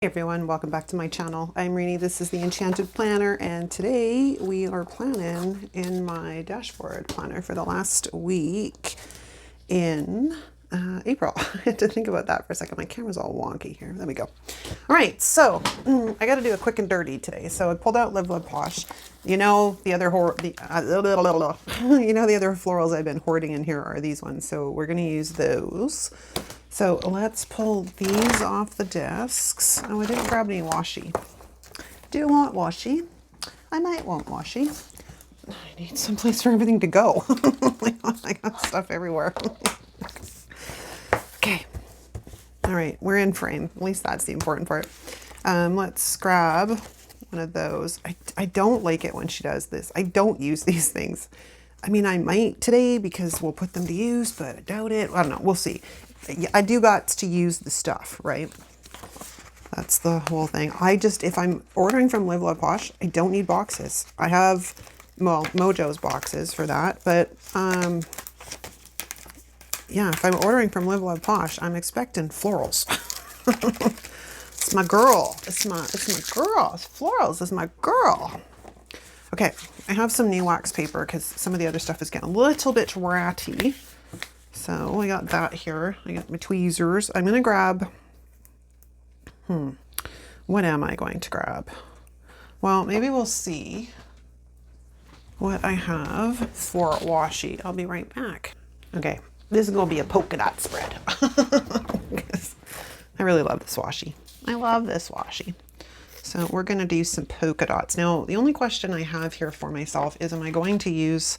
Hey everyone, welcome back to my channel. I'm Rini, this is the Enchanted Planner, and today we are planning in my dashboard planner for the last week in April. I had to think about that for a second. My camera's all wonky here. There we go. All right, so I got to do a quick and dirty today. So I pulled out Live Love Posh. You know the other you know the other florals I've been hoarding in here are these ones. So we're going to use those. So let's pull these off the desks. Oh, I didn't grab any washi. Do you want washi? I might want washi. I need some place for everything to go. I got stuff everywhere. Okay. All right, we're in frame. At least that's the important part. Let's grab one of those. I don't like it when she does this. I don't use these things. I mean, I might today because we'll put them to use, but I doubt it. I don't know. We'll see. I do got to use the stuff, right? That's the whole thing. If I'm ordering from Live Love Posh, I don't need boxes. I have, well, Mojo's boxes for that, but yeah, if I'm ordering from Live Love Posh, I'm expecting florals. It's my girl. It's my girl. It's florals. It's my girl. Okay, I have some new wax paper because some of the other stuff is getting a little bit ratty. So I got that here. I got my tweezers. I'm going to grab, what am I going to grab? Well, maybe we'll see what I have for washi. I'll be right back. Okay, this is going to be a polka dot spread. I really love this washi. I love this washi. So we're going to do some polka dots. Now, the only question I have here for myself is, am I going to use...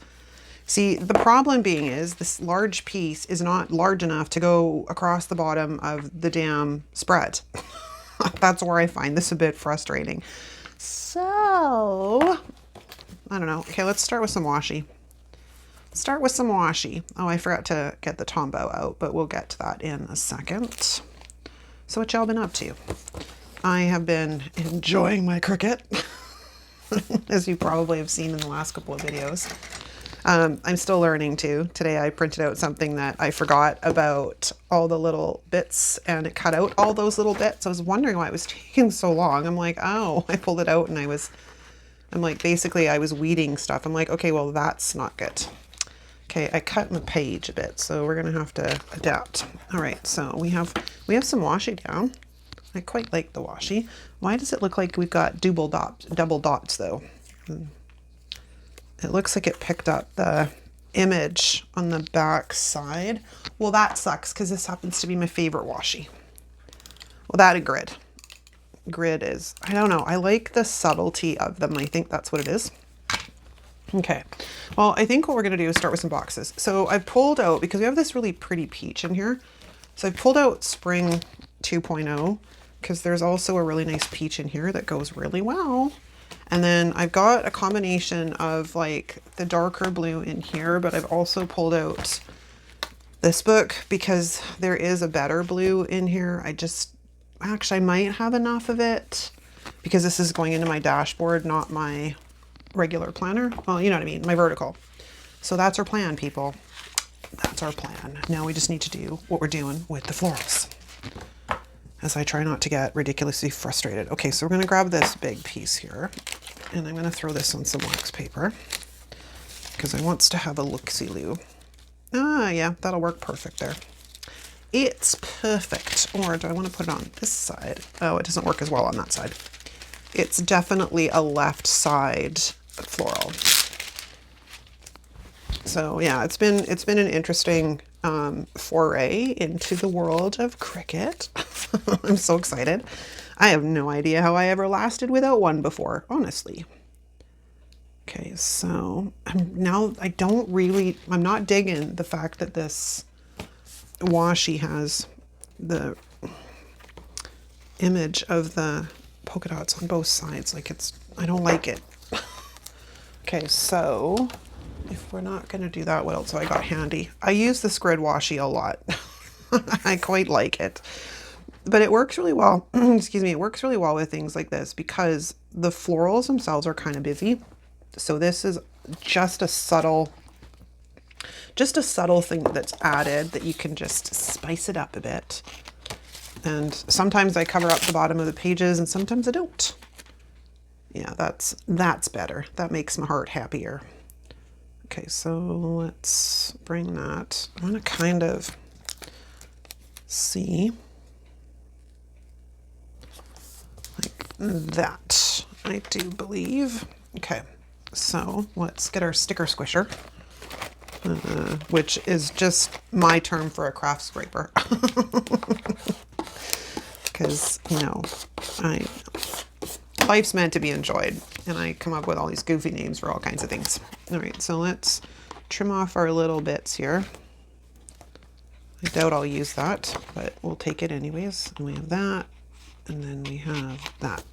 See, the problem being is this large piece is not large enough to go across the bottom of the damn spread. That's where I find this a bit frustrating. So, I don't know. Okay, let's start with some washi. Start with some washi. Oh, I forgot to get the Tombow out, but we'll get to that in a second. So what y'all been up to? I have been enjoying my Cricut, as you probably have seen in the last couple of videos. I'm still learning too. Today I printed out something that I forgot about all the little bits, and it cut out all those little bits. I was wondering why it was taking so long. I'm like, oh, I pulled it out and I'm like, basically I was weeding stuff. I'm like, okay, well, that's not good. Okay, I cut my page a bit, so we're gonna have to adapt. All right, so we have some washi down. I quite like the washi. Why does it look like we've got double dots though? It looks like it picked up the image on the back side. Well, that sucks because this happens to be my favorite washi. Well, that and grid. Grid is, I don't know. I like the subtlety of them. I think that's what it is. Okay. Well, I think what we're going to do is start with some boxes. So I pulled out, because we have this really pretty peach in here. So I pulled out Spring 2.0 because there's also a really nice peach in here that goes really well. And then I've got a combination of like the darker blue in here, but I've also pulled out this book because there is a better blue in here. I might have enough of it because this is going into my dashboard, not my regular planner. Well, you know what I mean, my vertical. So that's our plan, people. That's our plan. Now we just need to do what we're doing with the florals, as I try not to get ridiculously frustrated. Okay, so we're gonna grab this big piece here, and I'm gonna throw this on some wax paper because I wants to have a look-see-loo. Ah, yeah, that'll work perfect there. It's perfect. Or do I want to put it on this side? Oh, it doesn't work as well on that side. It's definitely a left side floral. So yeah, it's been an interesting foray into the world of Cricut. I'm so excited. I have no idea how I ever lasted without one before, honestly. Okay, so I'm not digging the fact that this washi has the image of the polka dots on both sides. Like I don't like it. Okay, so if we're not going to do that, what else have I got handy? I use this grid washi a lot. I quite like it. But it works really well. Excuse me. It works really well with things like this because the florals themselves are kind of busy. So this is just a subtle thing that's added that you can just spice it up a bit. And sometimes I cover up the bottom of the pages and sometimes I don't. Yeah, that's better. That makes my heart happier. Okay, so let's bring that. I want to kind of see like that, I do believe. Okay, so let's get our sticker squisher, which is just my term for a craft scraper. Because, you know, life's meant to be enjoyed, and I come up with all these goofy names for all kinds of things. All right, so let's trim off our little bits here. I doubt I'll use that, but we'll take it anyways. And we have that, and then we have that.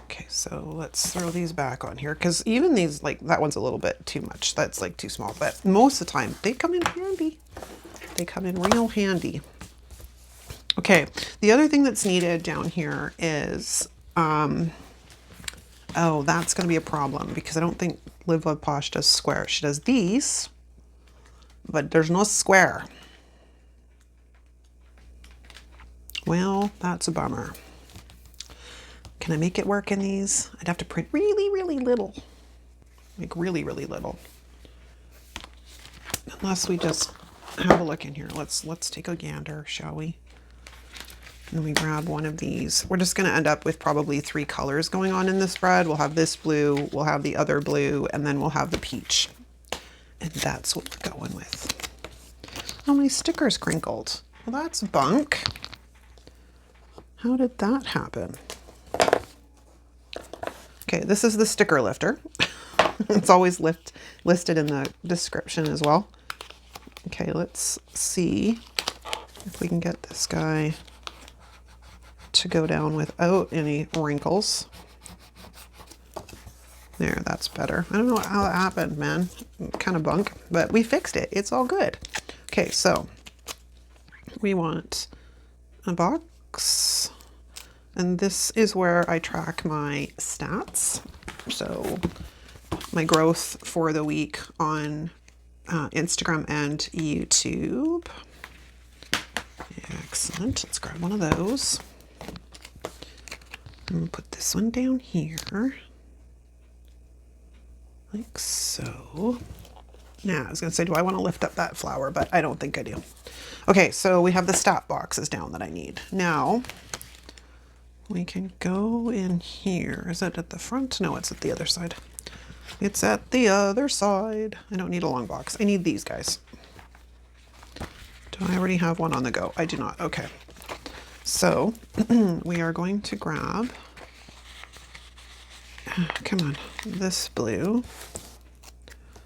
Okay, so let's throw these back on here, because even these, like, that one's a little bit too much. That's like too small, but most of the time they come in handy. They come in real handy. Okay, the other thing that's needed down here is, oh, that's going to be a problem because I don't think Live Love Posh does square. She does these, but there's no square. Well, that's a bummer. Can I make it work in these? I'd have to print really, really little. Like really, really little. Unless we just have a look in here. Let's take a gander, shall we? And we grab one of these. We're just going to end up with probably 3 colors going on in this spread. We'll have this blue, we'll have the other blue, and then we'll have the peach. And that's what we're going with. Oh, my sticker's crinkled. Well, that's bunk. How did that happen? Okay, this is the sticker lifter. It's always listed in the description as well. Okay, let's see if we can get this guy to go down without any wrinkles. There, that's better. I don't know how it happened, man. Kind of bunk, but we fixed it. It's all good. Okay, so we want a box, and this is where I track my stats. So my growth for the week on Instagram and YouTube. Excellent. Let's grab one of those. I'm gonna put this one down here, like so. Now, I was gonna say, do I want to lift up that flower? But I don't think I do. Okay, so we have the stat boxes down that I need. Now, we can go in here. Is it at the front? No, it's at the other side. It's at the other side. I don't need a long box. I need these guys. Do I already have one on the go? I do not. Okay. So we are going to grab, come on, this blue.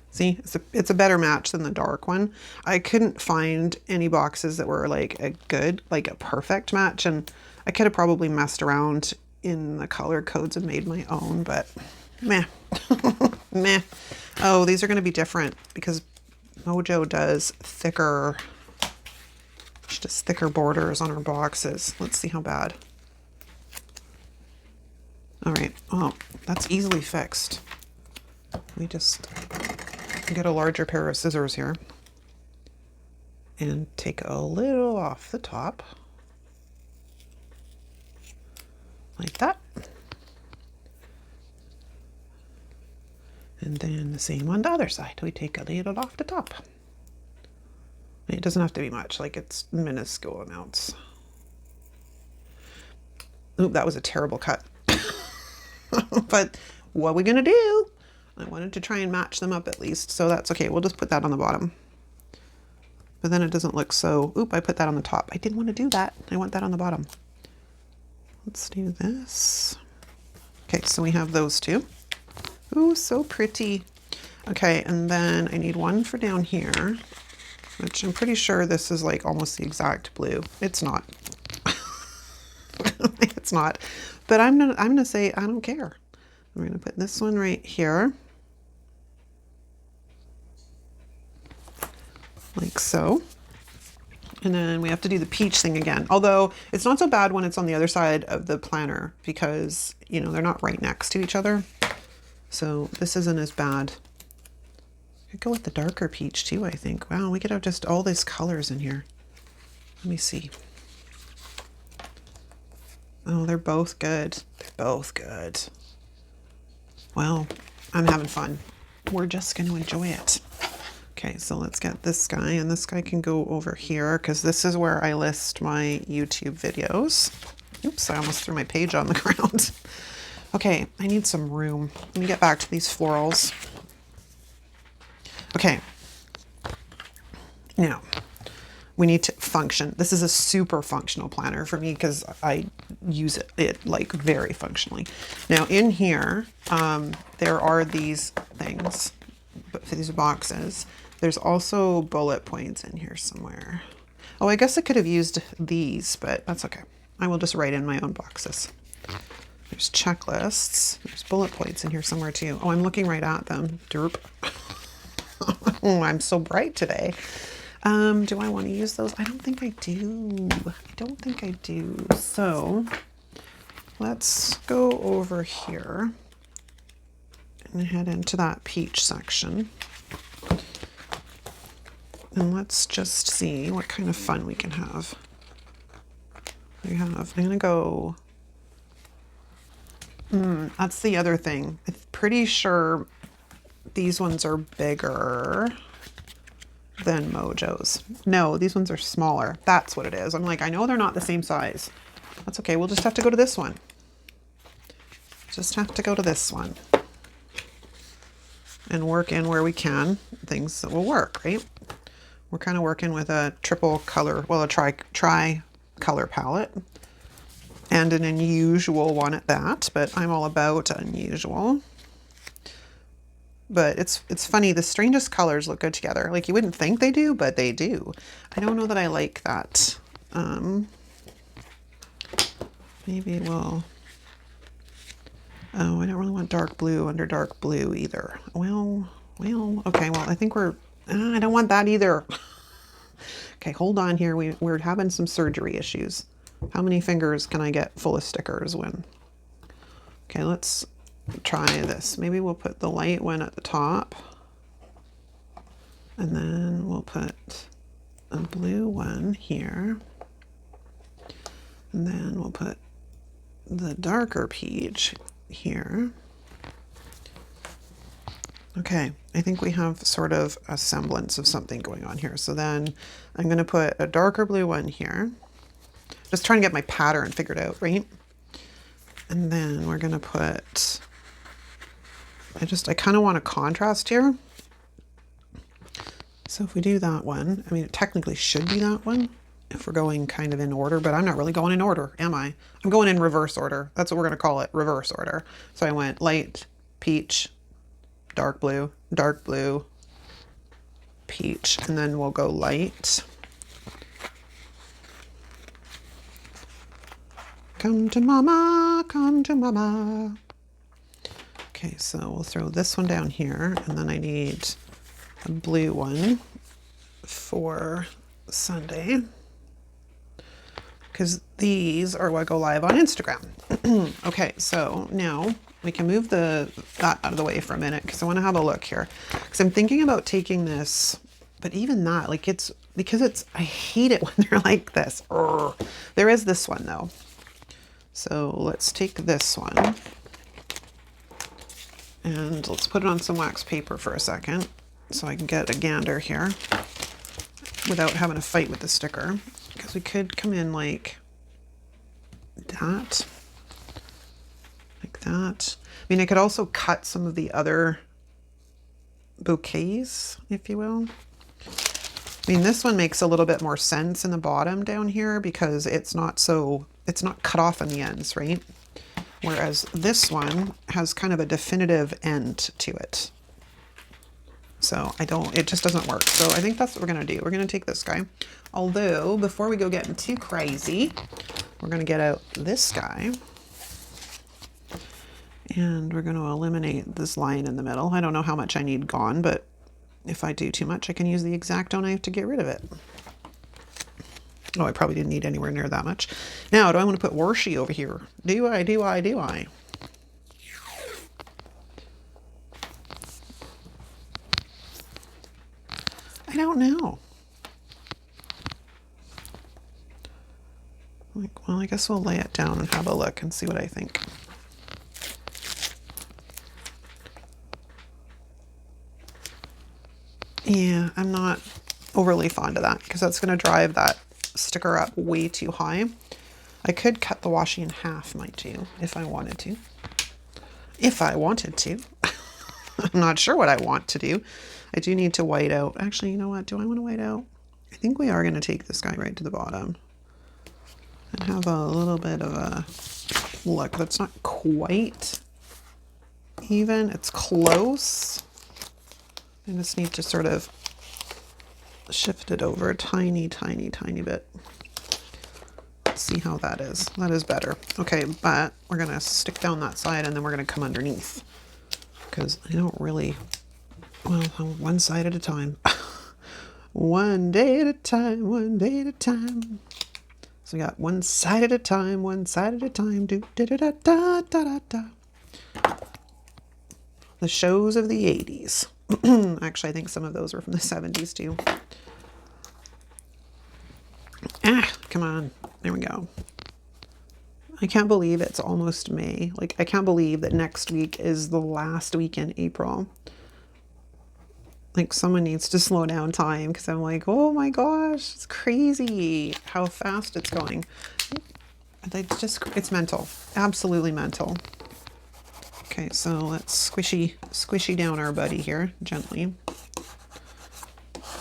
See, it's a better match than the dark one. I couldn't find any boxes that were like a good, like a perfect match. And I could have probably messed around in the color codes and made my own, but meh, meh. Oh, these are going to be different because Mojo does thicker, just thicker borders on her boxes. Let's see how bad. All right. Oh, that's easily fixed. We just get a larger pair of scissors here and take a little off the top like that. And then the same on the other side. We take a little off the top. It doesn't have to be much, like it's minuscule amounts. Oop, that was a terrible cut. But what are we gonna do? I wanted to try and match them up at least, so that's okay. We'll just put that on the bottom. But then it doesn't look so, oop, I put that on the top. I didn't want to do that. I want that on the bottom. Let's do this. Okay, so we have those two. Ooh, so pretty. Okay, and then I need one for down here, which I'm pretty sure this is like almost the exact blue. It's not. It's not. But I'm gonna say I don't care. I'm gonna put this one right here. Like so. And then we have to do the peach thing again. Although it's not so bad when it's on the other side of the planner because, you know, they're not right next to each other. So this isn't as bad. I could go with the darker peach too, I think. Wow, we could have just all these colors in here. Let me see. Oh, they're both good. They're both good. Well, I'm having fun. We're just going to enjoy it. Okay, so let's get this guy, and this guy can go over here because this is where I list my YouTube videos. Oops, I almost threw my page on the ground. Okay, I need some room. Let me get back to these florals. Okay, now we need to function. This is a super functional planner for me because I use it like very functionally. Now in here, there are these things, but for these boxes. There's also bullet points in here somewhere. Oh, I guess I could have used these, but that's okay. I will just write in my own boxes. There's checklists. There's bullet points in here somewhere too. Oh, I'm looking right at them. Derp. Oh, I'm so bright today. Do I want to use those? I don't think I do. I don't think I do. So let's go over here and head into that peach section. And let's just see what kind of fun we can have. I'm gonna go, that's the other thing. I'm pretty sure these ones are bigger than Mojo's. No, these ones are smaller. That's what it is. I'm like, I know they're not the same size. That's okay, we'll just have to go to this one. Just have to go to this one. And work in where we can, things that will work, right? We're kind of working with a triple color, well, a tri color palette, and an unusual one at that, but I'm all about unusual. But it's funny, the strangest colors look good together. Like you wouldn't think they do, but they do. I don't know that I like that. Maybe we'll, oh, I don't really want dark blue under dark blue either. Well, okay, well, I think I don't want that either. Okay, hold on here. We're having some surgery issues. How many fingers can I get full of stickers when? Okay, let's try this. Maybe we'll put the light one at the top. And then we'll put a blue one here. And then we'll put the darker peach here. Okay, I think we have sort of a semblance of something going on here. So then I'm going to put a darker blue one here. Just trying to get my pattern figured out, right? And then we're going to put, I kind of want a contrast here. So if we do that one, I mean, it technically should be that one if we're going kind of in order, but I'm not really going in order, am I? I'm going in reverse order. That's what we're going to call it, reverse order. So I went light, peach, dark blue, peach, and then we'll go light. Come to mama, come to mama. Okay, so we'll throw this one down here, and then I need a blue one for Sunday, because these are what go live on Instagram. Okay, so now we can move that out of the way for a minute because I want to have a look here. Because I'm thinking about taking this, but even that, like I hate it when they're like this. Urgh. There is this one though. So let's take this one and let's put it on some wax paper for a second so I can get a gander here without having to fight with the sticker. Because we could come in like that. That. I mean, I could also cut some of the other bouquets, if you will. I mean, this one makes a little bit more sense in the bottom down here because it's not cut off on the ends, right? Whereas this one has kind of a definitive end to it. So it just doesn't work. So I think that's what we're gonna do. We're gonna take this guy. Although, before we go getting too crazy, we're gonna get out this guy. And we're going to eliminate this line in the middle. I don't know how much I need gone, but if I do too much, I can use the X-Acto knife to get rid of it. Oh, I probably didn't need anywhere near that much. Now, do I want to put washi over here? Do I? I don't know. Like, well, I guess we'll lay it down and have a look and see what I think. Yeah, I'm not overly fond of that because that's going to drive that sticker up way too high. I could cut the washi in half, mind you, if I wanted to. If I wanted to. I'm not sure what I want to do. I do need to white out. Actually, you know what? Do I want to white out? I think we are going to take this guy right to the bottom and have a little bit of a look. That's not quite even. It's close. I just need to sort of shift it over a tiny, tiny, tiny bit. Let's see how that is. That is better. Okay, but we're going to stick down that side and then we're going to come underneath because I don't really, well, one side at a time. One day at a time, one day at a time. So we got one side at a time, one side at a time. Do da da da da da da. The shows of the 80s. Actually, I think some of those were from the 70s too. Ah, come on. There we go. I can't believe it's almost May. Like, I can't believe that next week is the last week in April. Like, someone needs to slow down time because I'm like, oh my gosh, it's crazy how fast it's going. It's mental. Absolutely mental. Okay, so let's squishy down our buddy here gently.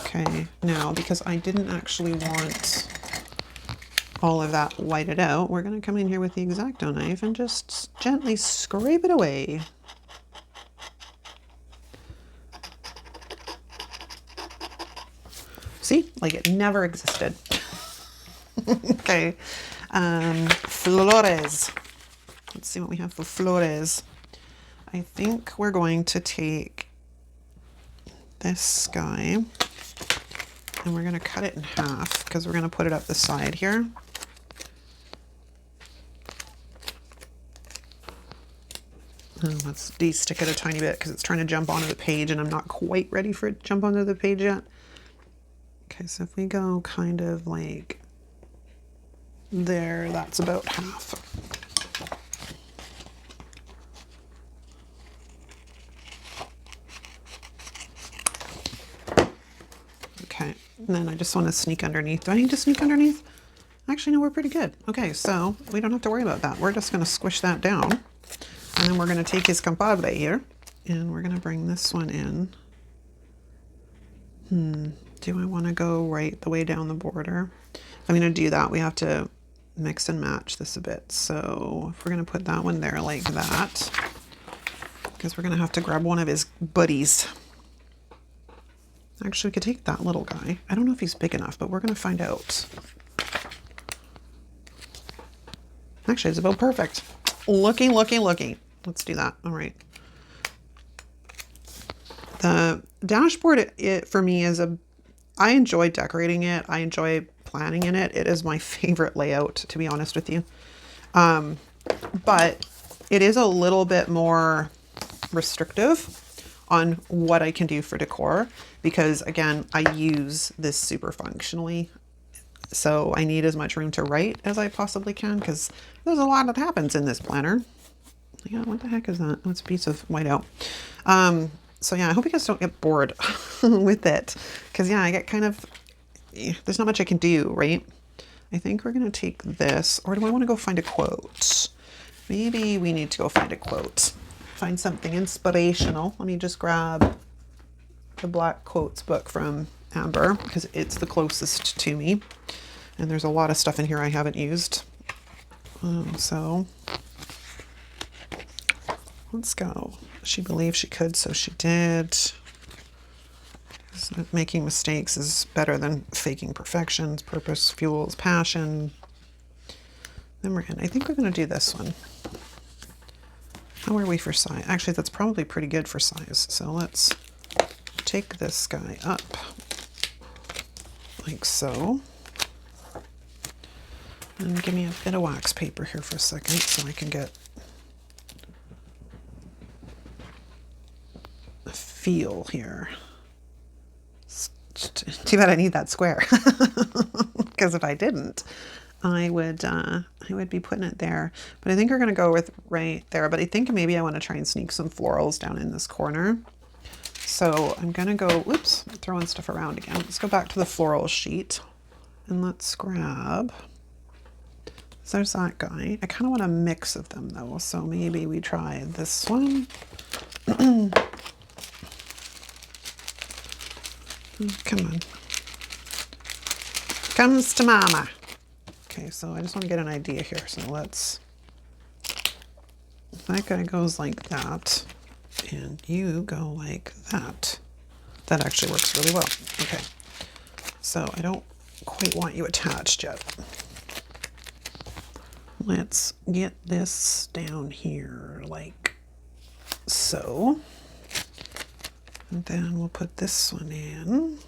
Okay, now because I didn't actually want all of that whited out, we're going to come in here with the X-Acto knife and just gently scrape it away. See, like it never existed. Okay, flores. Let's see what we have for flores. I think we're going to take this guy and we're going to cut it in half because we're going to put it up the side here. Let's de-stick it a tiny bit because it's trying to jump onto the page and I'm not quite ready for it to jump onto the page yet. Okay, so if we go kind of like there, that's about half. Okay, and then I just want to sneak underneath. Do I need to sneak underneath? Actually, no, we're pretty good. Okay, so we don't have to worry about that. We're just going to squish that down. And then we're going to take his compadre here, and we're going to bring this one in. Do I want to go right the way down the border? If I'm going to do that, we have to mix and match this a bit. So if we're going to put that one there like that, because we're going to have to grab one of his buddies. Actually, we could take that little guy. I don't know if he's big enough, but we're going to find out. Actually, it's about perfect. Looky. Let's do that. All right. The dashboard, it for me is I enjoy decorating it. I enjoy planning in it. It is my favorite layout, to be honest with you. But it is a little bit more restrictive on what I can do for decor because, again, I use this super functionally. So I need as much room to write as I possibly can because there's a lot that happens in this planner. Yeah, what the heck is that? Oh, it's a piece of whiteout. So yeah, I hope you guys don't get bored with it because yeah, I get kind of, there's not much I can do, right? I think we're going to take this, or do I want to go find a quote? Maybe we need to go find a quote. Find something inspirational. Let me just grab the Black Quotes book from Amber because it's the closest to me. And there's a lot of stuff in here I haven't used. So let's go. She believed she could, so she did. So making mistakes is better than faking perfections. Purpose fuels passion. Then we're in. I think we're going to do this one. How are we for size? Actually, that's probably pretty good for size. So let's take this guy up like so. And give me a bit of wax paper here for a second so I can get a feel here. Too bad I need that square because if I didn't, I would be putting it there. But I think we're going to go with right there. But I think maybe I want to try and sneak some florals down in this corner. So I'm going to go, oops, throwing stuff around again. Let's go back to the floral sheet and let's grab, so there's that guy. I kind of want a mix of them though. So maybe we try this one. Come on. Comes to mama. Okay, so I just want to get an idea here. So let's, that guy goes like that, and you go like that. That actually works really well. Okay, so I don't quite want you attached yet. Let's get this down here like so. And then we'll put this one in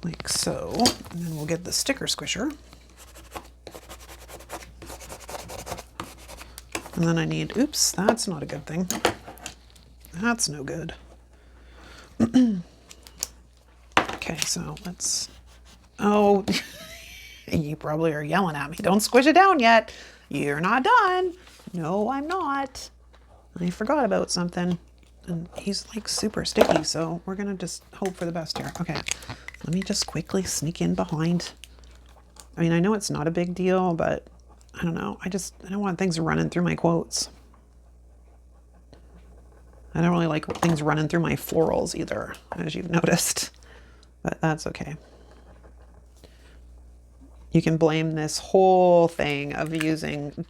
like so. And then we'll get the sticker squisher. And then I need, oops, that's not a good thing. That's no good. Okay, so let's, oh, you probably are yelling at me. Don't squish it down yet. You're not done. No, I'm not. I forgot about something. And he's like super sticky, so we're gonna just hope for the best here. Okay, let me just quickly sneak in behind. I mean, I know it's not a big deal, but I don't know. I don't want things running through my quotes. I don't really like things running through my florals either, as you've noticed, but that's okay. You can blame this whole thing of using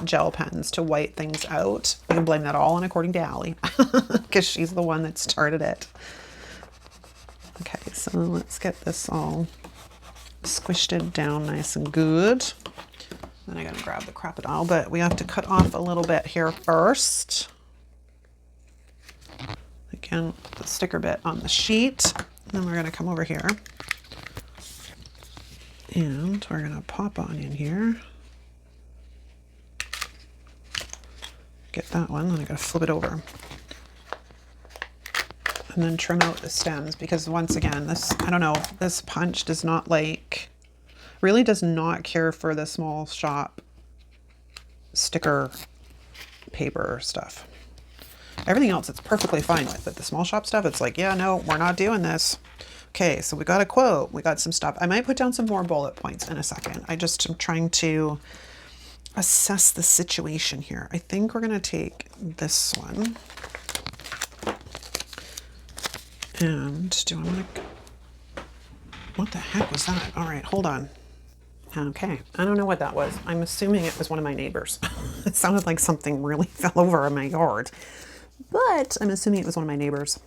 gel pens to white things out. You can blame that all on According to Allie, because she's the one that started it. Okay, so let's get this all squished it down nice and good. Then I gotta grab the crocodile, but we have to cut off a little bit here first. Again, the sticker bit on the sheet. Then we're gonna come over here. And we're gonna pop on in here. Get that one, and I gotta flip it over. And then trim out the stems, because once again, this, I don't know, this punch does not like, really does not care for the small shop sticker paper stuff. Everything else it's perfectly fine with, but the small shop stuff, it's like, yeah, no, we're not doing this. Okay, so we got a quote, we got some stuff. I might put down some more bullet points in a second. I just am trying to assess the situation here. I think we're gonna take this one. And do I wanna, what the heck was that? All right, hold on. Okay, I don't know what that was. I'm assuming it was one of my neighbors. It sounded like something really fell over in my yard, but I'm assuming it was one of my neighbors.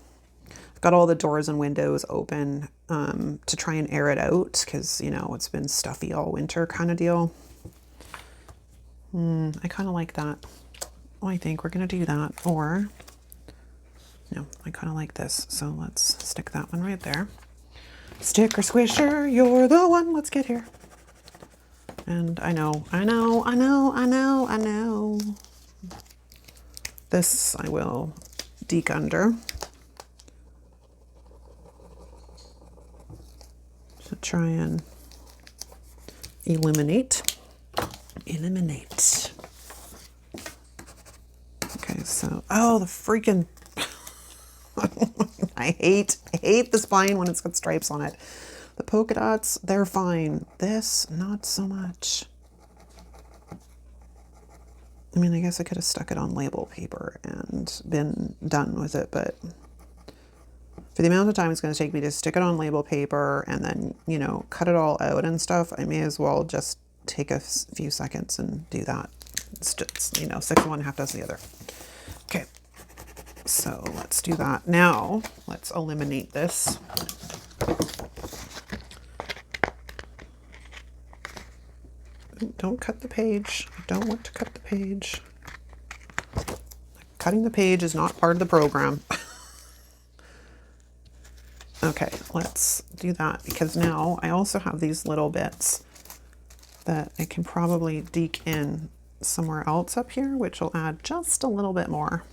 I've got all the doors and windows open to try and air it out, because, you know, it's been stuffy all winter kind of deal. I kind of like that. Oh, I think we're gonna do that, or no, I kind of like this. So let's stick that one right there. Sticker squisher, you're the one. Let's get here. And I know. This I will deke under. To try and eliminate. Okay, so, oh, the freaking, I hate the spine when it's got stripes on it. The polka dots, they're fine. This, not so much. I mean, I guess I could have stuck it on label paper and been done with it, but for the amount of time it's going to take me to stick it on label paper and then, you know, cut it all out and stuff, I may as well just take a few seconds and do that. It's just, you know, 6 of one, half dozen the other. Okay, so let's do that. Now, let's eliminate this. Don't cut the page. I don't want to cut the page. Cutting the page is not part of the program. Okay, let's do that, because now I also have these little bits that I can probably deke in somewhere else up here, which will add just a little bit more.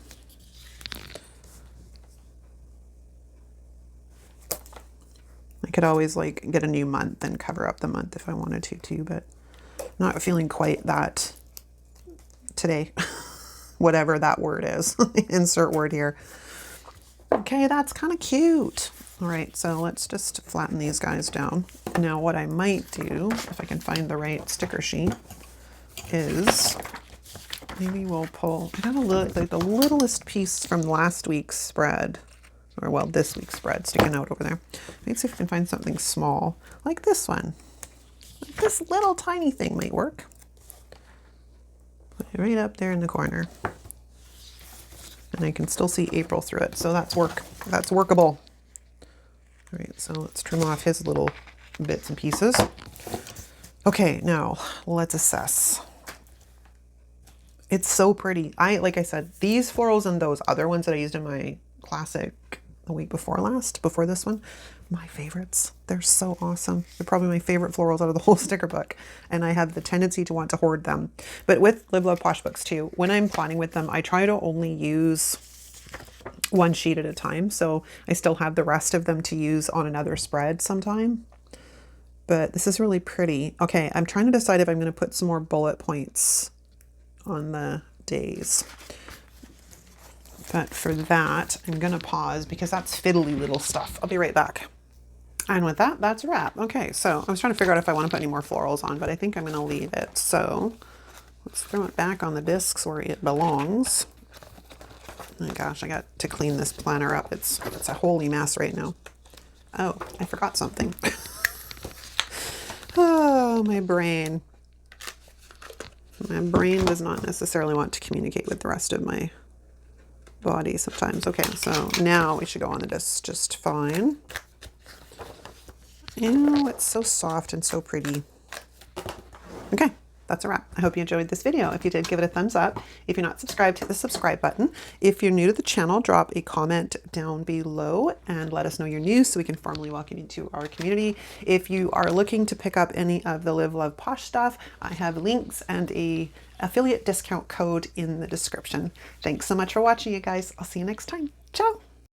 Like could always like get a new month and cover up the month if I wanted to too, but not feeling quite that today. Whatever that word is. Insert word here. Okay, that's kind of cute. All right, so let's just flatten these guys down. Now what I might do, if I can find the right sticker sheet, is maybe we'll pull, I got a little, like the littlest piece from last week's spread, or well, this week's spread sticking out over there. Let's see if we can find something small, like this one. Like this little tiny thing might work. Put it right up there in the corner. And I can still see April through it, so that's workable. All right, so let's trim off his little bits and pieces. Okay, now let's assess. It's so pretty. Like I said, these florals and those other ones that I used in my classic the week before last, before this one, my favorites. They're so awesome. They're probably my favorite florals out of the whole sticker book, and I have the tendency to want to hoard them. But with Live Love Posh books too, when I'm planning with them, I try to only use one sheet at a time, so I still have the rest of them to use on another spread sometime. But this is really pretty. Okay, I'm trying to decide if I'm going to put some more bullet points on the days. But for that, I'm going to pause because that's fiddly little stuff. I'll be right back. And with that, that's a wrap. Okay, so I was trying to figure out if I want to put any more florals on, but I think I'm going to leave it. So let's throw it back on the discs where it belongs. Oh my gosh, I got to clean this planner up. It's a holy mess right now. Oh, I forgot something. Oh, my brain. My brain does not necessarily want to communicate with the rest of my body sometimes. Okay, so now we should go on the discs just fine. Ew, it's so soft and so pretty. Okay, that's a wrap. I hope you enjoyed this video. If you did, give it a thumbs up. If you're not subscribed, hit the subscribe button. If you're new to the channel, drop a comment down below and let us know you're new so we can formally welcome you to our community. If you are looking to pick up any of the Live Love Posh stuff, I have links and a affiliate discount code in the description. Thanks so much for watching, you guys. I'll see you next time. Ciao.